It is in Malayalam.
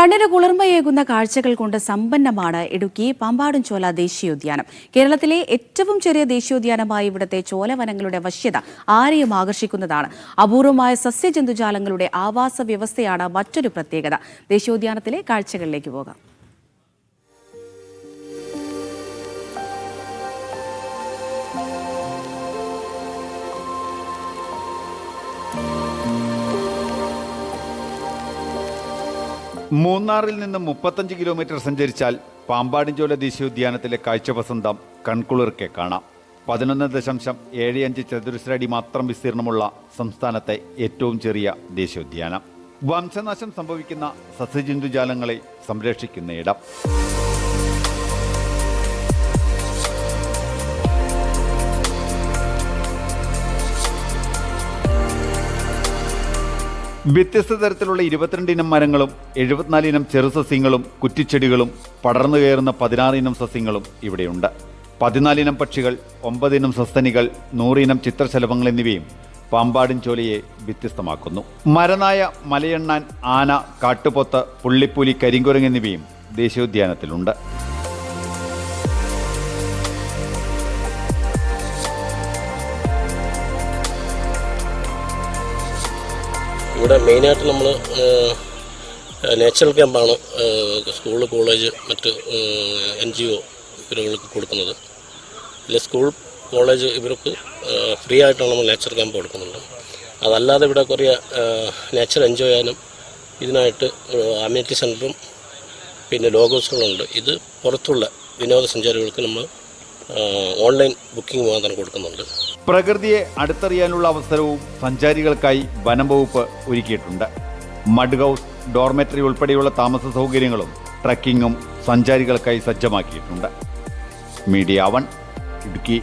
കണ്ണിന് കുളിർമയേകുന്ന കാഴ്ചകൾ കൊണ്ട് സമ്പന്നമാണ് ഇടുക്കി പാമ്പാടുംചോല ദേശീയോദ്യാനം. കേരളത്തിലെ ഏറ്റവും ചെറിയ ദേശീയോദ്യാനമായ ഇവിടുത്തെ ചോലവനങ്ങളുടെ വശ്യത ആരെയും ആകർഷിക്കുന്നതാണ്. അപൂർവമായ സസ്യജന്തുജാലങ്ങളുടെ ആവാസ വ്യവസ്ഥയാണ് മറ്റൊരു പ്രത്യേകത. ദേശീയോദ്യാനത്തിലെ കാഴ്ചകളിലേക്ക് പോകാം. മൂന്നാറിൽ നിന്ന് 35 കിലോമീറ്റർ സഞ്ചരിച്ചാൽ പാമ്പാടുംചോല ദേശീയോദ്യാനത്തിലെ കാഴ്ചവസന്തം കൺകുളിർക്കെ കാണാം. 11.75 ചതുരശ്ര അടി മാത്രം വിസ്തീർണമുള്ള സംസ്ഥാനത്തെ ഏറ്റവും ചെറിയ ദേശീയോദ്യാനം. വംശനാശം സംഭവിക്കുന്ന സസ്യജന്തുജാലങ്ങളെ സംരക്ഷിക്കുന്ന ഇടം. വ്യത്യസ്ത തരത്തിലുള്ള 22 ഇനം മരങ്ങളും 74 ഇനം ചെറുസസ്യങ്ങളും കുറ്റിച്ചെടികളും പടർന്നു കയറുന്ന 16 ഇനം സസ്യങ്ങളും ഇവിടെയുണ്ട്. 14 ഇനം പക്ഷികൾ, 9 ഇനം സസ്തനികൾ, 100 ഇനം ചിത്രശലഭങ്ങൾ എന്നിവയും പാമ്പാടുംചോലയെ വ്യത്യസ്തമാക്കുന്നു. മരനായ, മലയെണ്ണാൻ, ആന, കാട്ടുപോത്ത്, പുള്ളിപ്പുലി, കരിങ്കുരങ്ങ് എന്നിവയും ദേശീയോദ്യാനത്തിലുണ്ട്. ഇവിടെ മെയിനായിട്ട് നമ്മൾ നാച്ചുറൽ ക്യാമ്പാണ് സ്കൂൾ, കോളേജ്, മറ്റ് NGO ഇവർക്ക് കൊടുക്കുന്നത്. ഇല്ല, സ്കൂൾ, കോളേജ് ഇവർക്ക് ഫ്രീ ആയിട്ടാണ് നമ്മൾ നേച്ചർ ക്യാമ്പ് കൊടുക്കുന്നുണ്ട്. അതല്ലാതെ ഇവിടെ കുറേ നേച്ചർ എൻജോയ് ചെയ്യാനും ഇതിനായിട്ട് അമ്യൂണിറ്റി സെൻറ്ററും പിന്നെ ലോഗോസുകളുണ്ട്. ഇത് പുറത്തുള്ള വിനോദസഞ്ചാരികൾക്ക് നമ്മൾ ഓൺലൈൻ ബുക്കിംഗ് മാത്രം കൊടുക്കുന്നുണ്ട്. പ്രകൃതിയെ അടുത്തറിയാനുള്ള അവസരവും സഞ്ചാരികൾക്കായി വനം വകുപ്പ് ഒരുക്കിയിട്ടുണ്ട്. മഡ് ഹൗസ്, ഡോർമെറ്ററി ഉൾപ്പെടെയുള്ള താമസ സൗകര്യങ്ങളും ട്രക്കിങ്ങും സഞ്ചാരികൾക്കായി സജ്ജമാക്കിയിട്ടുണ്ട്. മീഡിയ 1 ഇടുക്കി.